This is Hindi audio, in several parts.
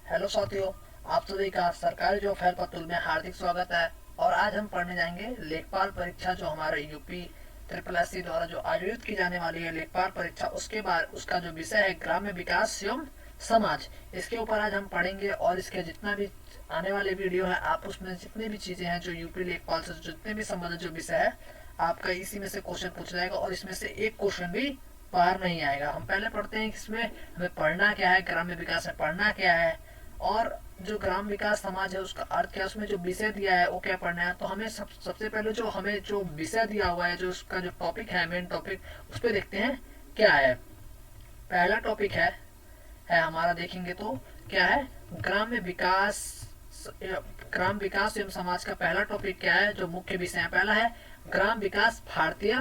हेलो साथियों, आप सभी का सरकारी जॉब हेल्प टूल में हार्दिक स्वागत है। और आज हम पढ़ने जाएंगे लेखपाल परीक्षा जो हमारे यूपी ट्रिपल एस सी द्वारा जो आयोजित की जाने वाली है लेखपाल परीक्षा, उसके बाद उसका जो विषय है ग्राम्य विकास एवं समाज, इसके ऊपर आज हम पढ़ेंगे। और इसके जितना भी आने वाले वीडियो है, आप उसमें जितनी भी चीजें हैं जो यूपी लेखपाल से जितने भी संबंधित जो विषय है, आपका इसी में से क्वेश्चन पूछा जाएगा और इसमें से एक क्वेश्चन भी बाहर नहीं आएगा। हम पहले पढ़ते हैं कि इसमें हमें पढ़ना क्या है, ग्राम्य विकास में पढ़ना क्या है, और जो ग्राम विकास समाज है उसका अर्थ क्या है, उसमें जो विषय दिया है वो क्या पढ़ना है। तो हमें सबसे पहले जो हमें जो विषय दिया हुआ है, जो उसका जो टॉपिक है, मेन टॉपिक, उस पर देखते हैं क्या है। पहला टॉपिक है हमारा, देखेंगे तो क्या है, ग्राम्य विकास। ग्राम विकास एवं समाज का पहला टॉपिक क्या है, जो मुख्य विषय है, पहला है ग्राम विकास भारतीय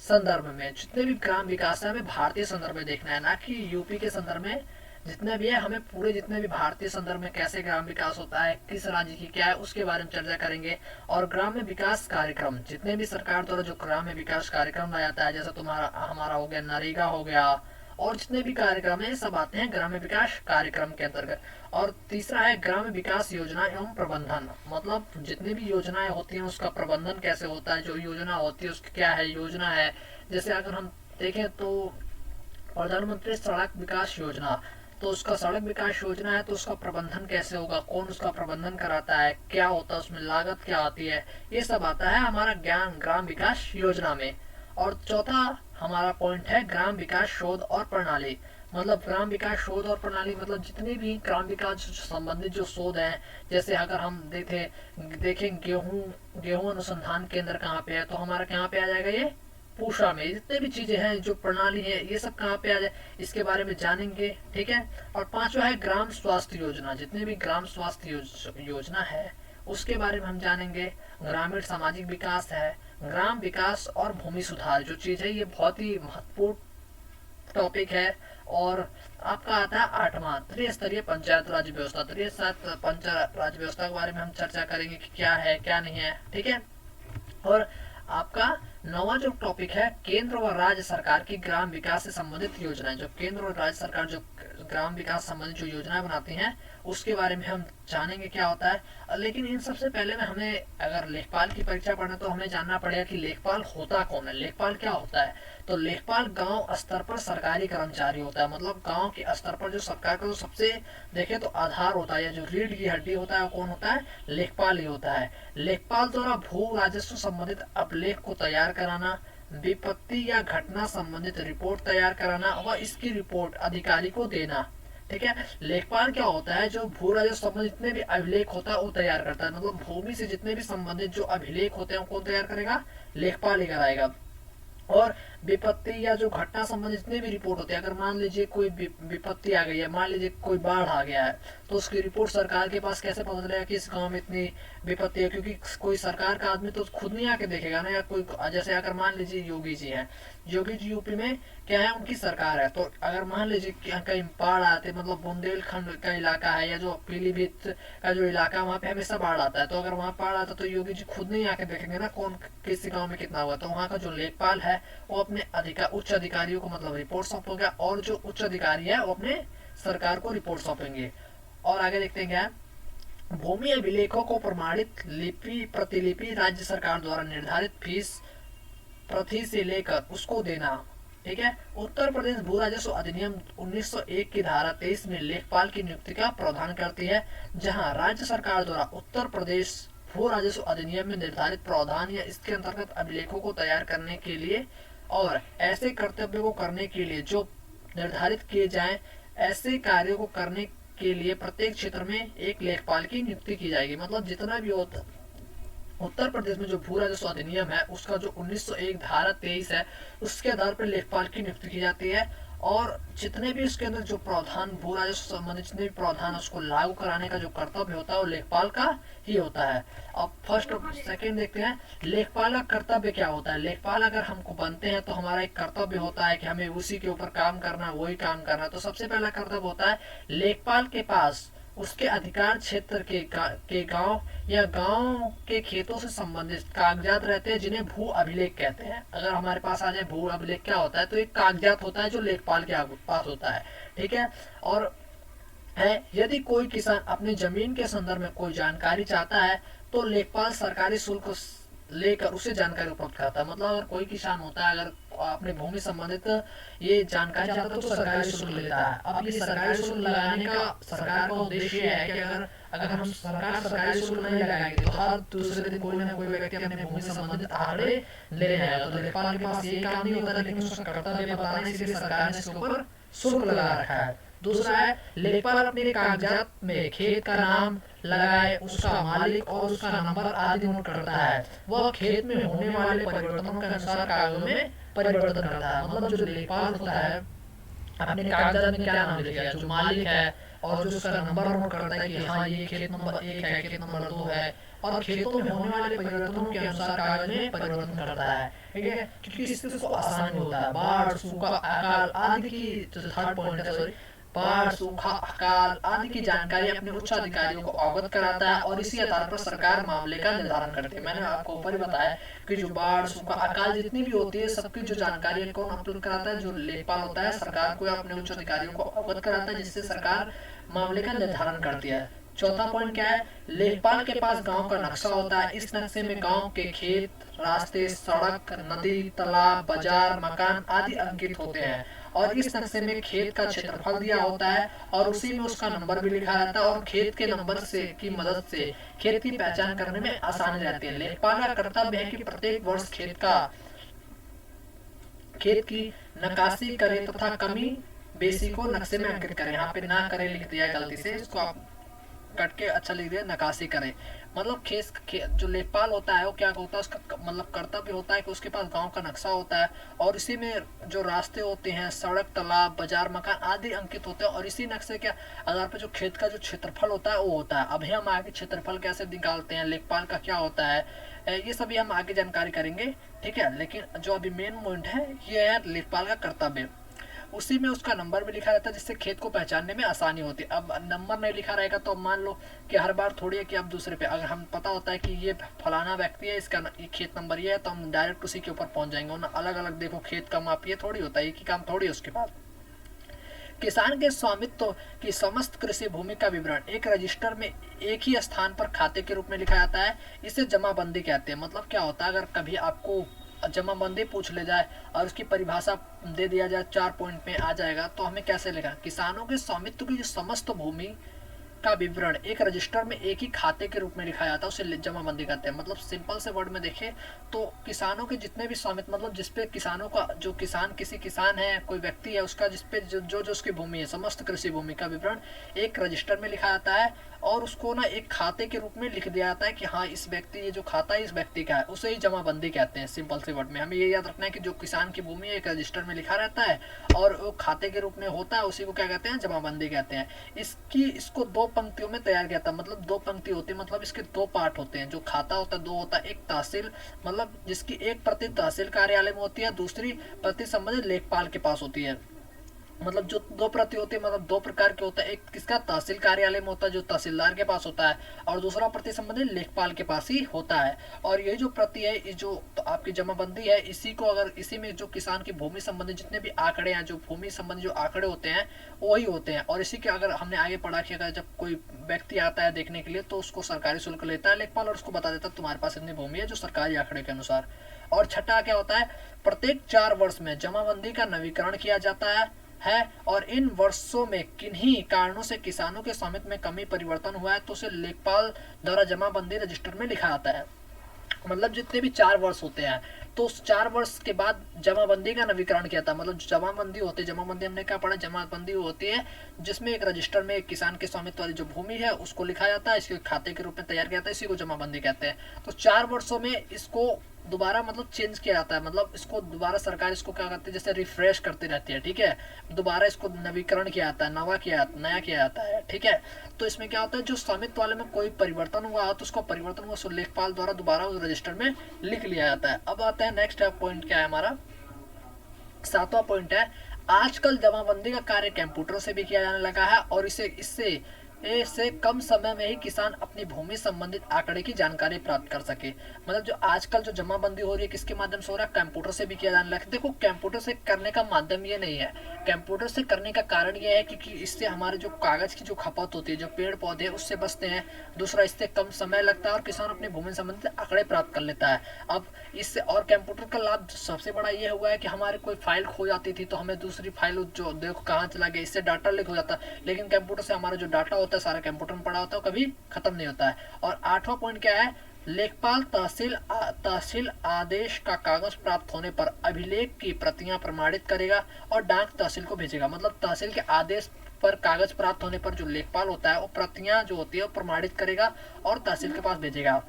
संदर्भ में। जितने भी ग्राम विकास है हमें भारतीय संदर्भ में देखना है, ना कि यूपी के संदर्भ में। जितने भी है हमें पूरे जितने भी भारतीय संदर्भ में कैसे ग्राम विकास होता है, किस राज्य की क्या है, उसके बारे में चर्चा करेंगे। और ग्राम्य विकास कार्यक्रम, जितने भी सरकार द्वारा जो ग्राम्य विकास कार्यक्रम लाया जाता है, जैसे तुम्हारा हमारा हो गया नरेगा हो गया, और जितने भी कार्यक्रम है सब आते हैं ग्राम्य विकास कार्यक्रम के अंतर्गत। और तीसरा है ग्राम्य विकास योजना एवं प्रबंधन, मतलब जितनी भी योजनाएं होती हैं उसका प्रबंधन कैसे होता है, जो योजना होती है उसकी क्या है योजना है। जैसे अगर हम देखें तो प्रधानमंत्री सड़क विकास योजना, तो उसका सड़क विकास योजना है तो उसका प्रबंधन कैसे होगा, कौन उसका प्रबंधन कराता है, क्या होता है उसमें, लागत क्या आती है, ये सब आता है हमारा ज्ञान ग्राम विकास योजना में। और चौथा हमारा पॉइंट है ग्राम विकास शोध और प्रणाली। मतलब ग्राम विकास शोध और प्रणाली मतलब जितने भी ग्राम विकास से संबंधित जो शोध हैं, जैसे अगर हम देखें गेहूं अनुसंधान केंद्र कहाँ पे है, तो हमारा कहाँ पे आ जाएगा, ये पूषा में। जितने भी चीजें हैं जो प्रणाली है ये सब कहाँ पे आ जाए, इसके बारे में जानेंगे, ठीक है। और पांचवा है ग्राम स्वास्थ्य योजना। जितने भी ग्राम स्वास्थ्य योजना है उसके बारे में हम जानेंगे। ग्रामीण सामाजिक विकास है, ग्राम विकास और भूमि सुधार जो चीज है, ये बहुत ही महत्वपूर्ण टॉपिक है। और आपका आता है आठवां त्रिस्तरीय पंचायत राज व्यवस्था। त्रिस्तरीय पंचायत राज व्यवस्था के बारे में हम चर्चा करेंगे कि क्या है क्या नहीं है, ठीक है। और आपका नवा जो टॉपिक है केंद्र व राज्य सरकार की ग्राम विकास से संबंधित योजनाएं। जो केंद्र और राज्य सरकार जो ग्राम विकास संबंधित जो योजनाएं बनाती हैं उसके बारे में हम जानेंगे क्या होता है। लेकिन इन सबसे पहले में हमें अगर लेखपाल की परीक्षा पढ़ना तो हमें जानना पड़ेगा कि लेखपाल होता कौन है, लेखपाल क्या होता है। तो लेखपाल गांव स्तर पर सरकारी कर्मचारी होता है, मतलब गांव के स्तर पर जो सरकार का जो सबसे देखे तो आधार होता है या जो रीढ़ की हड्डी होता है वो कौन होता है, लेखपाल ही होता है। लेखपाल द्वारा भू राजस्व संबंधित अभिलेख को तैयार कराना, विपत्ति या घटना संबंधित रिपोर्ट तैयार कराना व इसकी रिपोर्ट अधिकारी को देना, ठीक है। लेखपाल क्या होता है, जो भू राजस्व संबंधित जितने भी अभिलेख होता है वो तैयार करता है। मतलब भूमि से जितने भी संबंधित जो अभिलेख होते हैं वो कौन तैयार करेगा, लेखपाल ही कराएगा। और विपत्ति या जो घटना संबंधित जितने भी रिपोर्ट होते हैं, अगर मान लीजिए कोई विपत्ति आ गई है, मान लीजिए कोई बाढ़ आ गया है, तो उसकी रिपोर्ट सरकार के पास कैसे पता चलेगा कि इस गांव में इतनी विपत्ति है, क्योंकि कोई सरकार का आदमी तो खुद नहीं आके देखेगा ना। या कोई जैसे अगर मान लीजिए योगी जी हैं, योगी जी यूपी में क्या है, उनकी सरकार है, तो अगर मान लीजिए कहीं बाढ़ आते, मतलब बुंदेलखंड का इलाका है या जो पीलीभीत का जो इलाका, वहाँ पे हमेशा बाढ़ आता है, तो अगर वहाँ बाढ़ आता है तो योगी जी खुद नहीं आके देखेंगे ना कौन किस गाँव में कितना हुआ। तो वहाँ का जो लेखपाल है वो अपने उच्च अधिकारियों को मतलब रिपोर्ट सौंपेगा, और जो उच्च अधिकारी है वो अपने सरकार को रिपोर्ट सौंपेंगे। और आगे देखते हैं क्या, भूमि अभिलेखों को प्रमाणित लिपि प्रतिलिपि राज्य सरकार द्वारा निर्धारित फीस प्रति से लेकर उसको देना, ठीक है। उत्तर प्रदेश भू राजस्व अधिनियम 1901 की धारा 23 में लेखपाल की नियुक्ति का प्रावधान करती है, जहां राज्य सरकार द्वारा उत्तर प्रदेश भू राजस्व अधिनियम में निर्धारित प्रावधान या इसके अंतर्गत अभिलेखों को तैयार करने के लिए और ऐसे कर्तव्य को करने के लिए जो निर्धारित किए जाएं, ऐसे कार्यों को करने के लिए प्रत्येक क्षेत्र में एक लेखपाल की नियुक्ति की जाएगी। मतलब जितना भी होता उत्तर प्रदेश में जो भू राजस्व अधिनियम है उसका जो 1901 धारा 23 है उसके आधार पर लेखपाल की नियुक्ति की जाती है। और जितने भी उसके अंदर जो प्रावधान भू राजस्व संबंधित जितने भी प्रावधान उसको लागू कराने का जो कर्तव्य होता है वो लेखपाल का ही होता है। अब फर्स्ट और सेकंड देखते हैं, लेखपाल का कर्तव्य क्या होता है। लेखपाल अगर हमको बनते हैं तो हमारा एक कर्तव्य होता है कि हमें उसी के ऊपर काम करना, वही काम करना। तो सबसे पहला कर्तव्य होता है लेखपाल के पास उसके अधिकार क्षेत्र के गांव या गांव के खेतों से संबंधित कागजात रहते हैं, जिन्हें भू अभिलेख कहते हैं। अगर हमारे पास आ जाए भू अभिलेख क्या होता है, तो एक कागजात होता है जो लेखपाल के पास होता है, ठीक है। और है। यदि कोई किसान अपनी जमीन के संदर्भ में कोई जानकारी चाहता है तो लेखपाल सरकारी शुल्क लेकर उसे जानकारी उपलब्ध कराता है। मतलब अगर कोई किसान होता है, अगर अपने भूमि संबंधित ये जानकारी चाहता है तो सरकारी शुल्क लेता है। अब ये सरकारी शुल्क लगाने का सरकार का उद्देश्य है कि अगर अगर हम सरकारी शुल्क नहीं लगाएंगे तो हर दूसरे दिन कोई ना कोई व्यक्ति अपने भूमि संबंधित आंकड़े ले आएगा। तो लेखपाल के पास ये काम नहीं होता, लेकिन उसका कर्तव्य बताना, इसलिए सरकार ने इसके ऊपर शुल्क लगा रखा है। दूसरा है, लेखपाल अपने कागजात में खेत का नाम लगाए, उसका मालिक और उसका नंबर आदि नोट करता है। वह खेत में होने वाले परिवर्तनों के अनुसार कागज में परिवर्तन करता है। मतलब जो लेखपाल होता है अपने कागजात में क्या नाम लिखेगा, जो मालिक है और जो उसका नंबर नोट करता है कि हाँ ये खेत नंबर 1 है, खेत नंबर 2 है, और खेतों में होने वाले परिवर्तनों के अनुसार कागज में परिवर्तन करता है। ठीक है, क्योंकि इससे उसको आसानी होता है। बाढ़, सूखा, अकाल आदि की, जो थर्ड पॉइंट है, सॉरी, बाढ़, सूखा, अकाल आदि की जानकारी अपने उच्च अधिकारियों को अवगत कराता है और इसी आधार पर सरकार मामले का निर्धारण करती है। मैंने आपको ऊपर ही बताया कि जो बाढ़, सूखा, अकाल जितनी भी होती है सबकी जो जानकारी है कौन अपलोड कराता है, जो लेखपाल होता है सरकार को या अपने उच्च अधिकारियों को अवगत कराता है, जिससे सरकार मामले का निर्धारण करती है। चौथा पॉइंट क्या है, लेखपाल के पास गांव का नक्शा होता है। इस नक्शे में गांव के खेत, रास्ते, सड़क, नदी, तालाब, बाजार, मकान आदि अंकित होते हैं और इस नक्शे में खेत का क्षेत्रफल दिया होता है और उसी में उसका नंबर भी लिखा रहता है और खेत के नंबर से की मदद से खेत की पहचान करने में आसानी रहती है। लेखपाल का कर्तव्य है कि प्रत्येक वर्ष खेत की नकाशी करे तथा कमी बेसी को नक्शे में अंकित करें। यहाँ पे ना करे लिख दिया है गलती से, इसको आप कट के अच्छा लिख दिया, नकाशी करें। मतलब जो लेखपाल होता है वो क्या होता है, उसका मतलब कर्तव्य होता है कि उसके पास गांव का नक्शा होता है और इसी में जो रास्ते होते हैं, सड़क, तालाब, बाजार, मकान आदि अंकित होते हैं और इसी नक्शे के आधार पर जो खेत का जो क्षेत्रफल होता है वो होता है। अभी हम आगे क्षेत्रफल कैसे निकालते हैं, लेखपाल का क्या होता है, ये सभी हम आगे जानकारी करेंगे। ठीक है, लेकिन जो अभी मेन पॉइंट है ये है लेखपाल का कर्तव्य। उसी में उसका नंबर भी लिखा रहता है जिससे खेत को पहचानने में आसानी होती है। अब नंबर नहीं लिखा रहेगा तो मान लो कि हर बार थोड़ी है कि अब दूसरे पे, अगर हम पता होता है कि ये फलाना व्यक्ति है, इसका ये खेत नंबर ये है, तो हम डायरेक्ट उसी के ऊपर पहुंच जाएंगे। ना अलग अलग देखो खेत का माप ये थोड़ी होता है, एक ही काम थोड़ी है उसके पास। किसान के स्वामित्व की समस्त कृषि भूमि का विवरण एक रजिस्टर में एक ही स्थान पर खाते के रूप में लिखा जाता है। इसे जमाबंदी कहते हैं। मतलब क्या होता है, अगर कभी आपको जमाबंदी पूछ ले जाए और उसकी परिभाषा दे दिया जाए 4 पॉइंट में आ जाएगा, तो हमें कैसे लिखा, किसानों के स्वामित्व की जो समस्त भूमि का विवरण एक रजिस्टर में एक ही खाते के रूप में लिखा जाता है, उसे जमाबंदी कहते हैं। मतलब सिंपल से वर्ड में देखें तो किसानों के जितने भी स्वामित्व, मतलब जिसपे किसानों का, जो किसान किसी किसान है, कोई व्यक्ति है, उसका जिसपे जो जो उसकी भूमि है, समस्त कृषि भूमि का विवरण एक रजिस्टर में लिखा जाता है और उसको ना एक खाते के रूप में लिख दिया जाता है कि हाँ इस व्यक्ति, ये जो खाता है इस व्यक्ति का है, उसे ही जमाबंदी कहते हैं। सिंपल से वर्ड में हमें ये याद रखना है कि जो किसान की भूमि है एक रजिस्टर में लिखा रहता है और वो खाते के रूप में होता है, उसी को क्या कहते हैं, जमाबंदी कहते हैं। इसको 2 पंक्तियों में तैयार किया था। मतलब 2 पंक्ति होती है, मतलब इसके 2 पार्ट होते हैं। जो खाता होता है 2 होता है, एक तहसील, मतलब जिसकी एक प्रति तहसील कार्यालय में होती है, दूसरी प्रति संबंधित लेखपाल के पास होती है। मतलब जो 2 प्रति होती है, मतलब 2 प्रकार के होता है। एक किसका, तहसील कार्यालय में होता है जो तहसीलदार के पास होता है, और दूसरा प्रति संबंधित लेखपाल के पास ही होता है। और ये जो प्रति है, ये जो तो आपकी जमाबंदी है, इसी को अगर इसी में जो किसान की भूमि संबंधी जितने भी आंकड़े हैं, जो भूमि संबंधी जो आंकड़े होते हैं वही होते हैं। और इसी के अगर हमने आगे पढ़ा कि अगर जब कोई व्यक्ति आता है देखने के लिए तो उसको सरकारी शुल्क लेता है लेखपाल और उसको बता देता है तुम्हारे पास इतनी भूमि है, जो सरकारी आंकड़े के अनुसार। और छठा क्या होता है, प्रत्येक 4 वर्ष में जमाबंदी का नवीकरण किया जाता है और इन वर्षों में किन्हीं कारणों से किसानों के स्वामित्व में कमी परिवर्तन हुआ है तो उसे लेखपाल द्वारा जमाबंदी रजिस्टर में लिखा जाता है। मतलब जितने भी 4 वर्ष होते हैं तो उस 4 वर्ष के बाद जमाबंदी का नवीकरण किया था। मतलब जमाबंदी होती है, जमाबंदी हमने क्या पढ़ा, जमाबंदी होती है जिसमें एक रजिस्टर में एक किसान के स्वामित्व वाली जो भूमि है उसको लिखा जाता है, इसके खाते के रूप में तैयार किया जाता है, इसी को जमाबंदी कहते हैं। तो 4 वर्षों में इसको दोबारा मतलब चेंज किया जाता है। मतलब इसको दोबारा सरकार इसको क्या करती है, जैसे रिफ्रेश करती रहती है। ठीक है, दोबारा इसको नवीकरण किया जाता है, नया किया जाता है। ठीक है, तो इसमें क्या होता है, जो स्वामित्व वाले में कोई परिवर्तन हुआ तो उसको परिवर्तन हुआ लेखपाल द्वारा दोबारा उस रजिस्टर में लिख लिया जाता है। अब आता है नेक्स्ट पॉइंट, क्या है हमारा 7वां पॉइंट है, आजकल जमाबंदी का कार्य कंप्यूटर से भी किया जाने लगा है और इससे से कम समय में ही किसान अपनी भूमि संबंधित आंकड़े की जानकारी प्राप्त कर सके। मतलब जो आजकल जो जमाबंदी हो रही है किसके माध्यम से हो रहा है, कंप्यूटर से भी किया जाने लगा। देखो कंप्यूटर से करने का माध्यम ये नहीं है, कंप्यूटर से करने का कारण ये है क्योंकि इससे हमारे जो कागज की जो खपत होती है, जो पेड़ पौधे उससे बचते हैं। दूसरा, इससे कम समय लगता है और किसान अपनी भूमि संबंधित आंकड़े प्राप्त कर लेता है। अब इससे और कंप्यूटर का लाभ सबसे बड़ा ये हुआ है कि हमारे कोई फाइल खो जाती थी तो हमें दूसरी फाइल जो देखो कहाँ चला गया, इससे डाटा लीक हो जाता है। लेकिन कंप्यूटर से हमारा जो डाटा होता है सारा कंप्यूटर में पड़ा होता है, कभी खत्म नहीं होता है। और 8वां पॉइंट क्या है, लेखपाल तहसील आदेश का कागज प्राप्त होने पर अभिलेख की प्रतियां प्रमाणित करेगा और डाक तहसील को भेजेगा। मतलब तहसील के आदेश पर कागज प्राप्त होने पर जो लेखपाल होता है वो प्रतियां जो होती है वो प्रमाणित करेगा और तहसील के पास भेजेगा।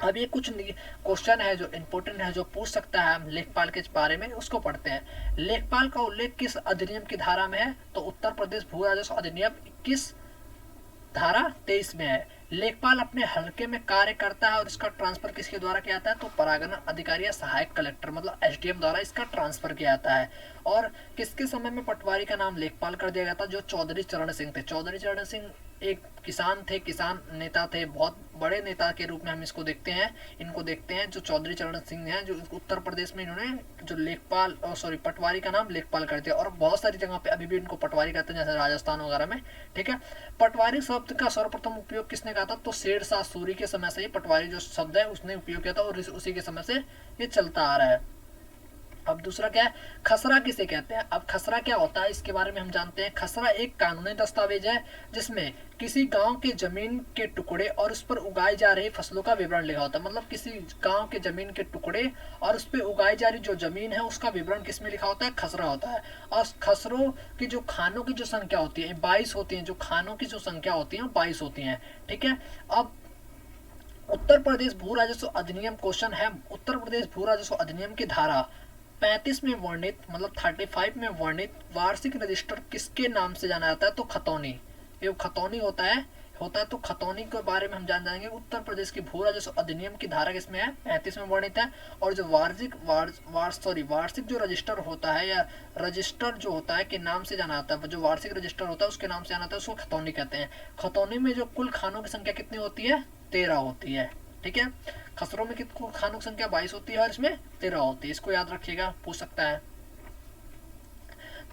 अब ये कुछ क्वेश्चन है जो इम्पोर्टेंट है, जो पूछ सकता है हम लेखपाल के बारे में, उसको पढ़ते हैं। लेखपाल का उल्लेख किस अधिनियम की धारा में है, तो उत्तर प्रदेश भू राजस्व अधिनियम 21 धारा 23 में है। लेखपाल अपने हलके में कार्य करता है और इसका ट्रांसफर किसके द्वारा किया जाता है, तो परागण अधिकारी या सहायक कलेक्टर मतलब एसडीएम द्वारा इसका ट्रांसफर किया जाता है। और किसके समय में पटवारी का नाम लेखपाल कर दिया गया था, जो चौधरी चरण सिंह थे। चौधरी चरण सिंह एक किसान थे, किसान नेता थे, बहुत बड़े नेता के रूप में हम इनको देखते हैं। जो चौधरी चरण सिंह हैं, जो उत्तर प्रदेश में इन्होंने जो लेखपाल पटवारी का नाम लेखपाल कर दिया। और बहुत सारी जगह पे अभी भी इनको पटवारी कहते हैं, जैसे राजस्थान वगैरह में। ठीक है, पटवारी शब्द का सर्वप्रथम उपयोग किसने कहा था, तो शेरशाह सूरी के समय से ही पटवारी जो शब्द है उसने उपयोग किया था और उसी के समय से ये चलता आ रहा है। अब दूसरा क्या है, खसरा किसे कहते हैं। अब खसरा क्या होता है इसके बारे में हम जानते हैं। खसरा एक कानूनी दस्तावेज है जिसमें किसी गांव के जमीन के टुकड़े और उस पर उगाई जा रही फसलों का विवरण लिखा होता है। मतलब किसी गांव के जमीन के टुकड़े और उस पर उगाई जा रही जो जमीन है उसका विवरण किसमें लिखा होता है, खसरा होता है। और खसरों की जो खानों की जो संख्या होती है 22 होती है, जो खानों की जो संख्या होती है 22 होती है। ठीक है, अब उत्तर प्रदेश भू राजस्व अधिनियम क्वेश्चन है, उत्तर प्रदेश भू राजस्व अधिनियम की धारा 35 में वर्णित मतलब 35 में वर्णित वार्षिक रजिस्टर किसके नाम से जाना जाता है, तो खतौनी। ये खतौनी होता है तो खतौनी के बारे में हम जान जाएंगे। उत्तर प्रदेश की भू राजस्व अधिनियम की धारा किसमें है, 35 में वर्णित है। और जो वार्षिक जो रजिस्टर होता है या रजिस्टर जो होता है के नाम से जाना जाता है, जो वार्षिक रजिस्टर होता है उसके नाम से जाना जाता है, उसको खतौनी कहते हैं। खतौनी में जो कुल खानों की संख्या कितनी होती है, 13 होती है। ठीक है, खसरों में कितनी खानों की संख्या 22 होती है और इसमें 13 होती है। इसको याद रखिएगा, पूछ सकता है।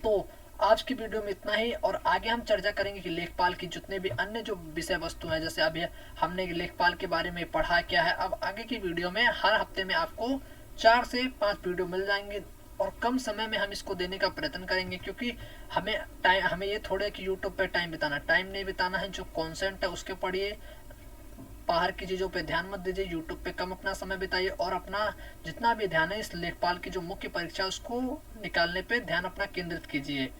तो आज की वीडियो में इतना ही, और आगे हम चर्चा करेंगे कि लेखपाल की जितने भी अन्य जो विषय वस्तु हैं, जैसे अभी हमने लेखपाल के बारे में पढ़ा क्या है। अब आगे की वीडियो में हर हफ्ते में आपको 4 से 5 वीडियो मिल जाएंगे और कम समय में हम इसको देने का प्रयत्न करेंगे, क्योंकि हमें ये थोड़े कि यूट्यूब पे टाइम नहीं बिताना है। जो कॉन्सेंट है उसके पढ़िए, बाहर की चीज़ों पे ध्यान मत दीजिए, यूट्यूब पे कम अपना समय बिताइए और अपना जितना भी ध्यान है इस लेखपाल की जो मुख्य परीक्षा उसको निकालने पे ध्यान अपना केंद्रित कीजिए,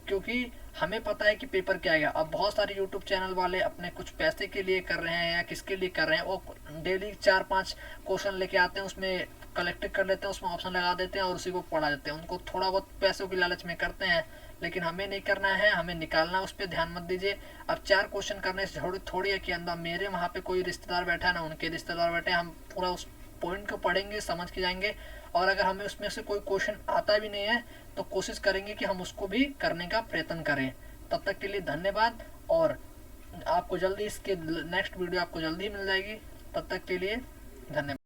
क्योंकि हमें पता है कि पेपर क्या आएगा। अब बहुत सारे यूट्यूब चैनल वाले अपने कुछ पैसे के लिए कर रहे हैं या किसके लिए कर रहे हैं, वो डेली 4-5 क्वेश्चन लेके आते हैं, उसमें कलेक्ट कर लेते हैं, उसमें ऑप्शन लगा देते हैं और उसी को पढ़ा देते हैं। उनको थोड़ा बहुत पैसों की लालच में करते हैं, लेकिन हमें नहीं करना है, हमें निकालना है, उस पर ध्यान मत दीजिए। अब 4 क्वेश्चन करने से थोड़ी है कि अंदर मेरे वहाँ पे कोई रिश्तेदार बैठा है ना उनके रिश्तेदार बैठे, हम पूरा उस पॉइंट को पढ़ेंगे, समझ के जाएंगे। और अगर हमें उसमें से कोई क्वेश्चन आता भी नहीं है तो कोशिश करेंगे कि हम उसको भी करने का प्रयत्न करें। तब तक के लिए धन्यवाद, और आपको जल्दी इसके नेक्स्ट वीडियो आपको जल्दी मिल जाएगी। तब तक के लिए धन्यवाद।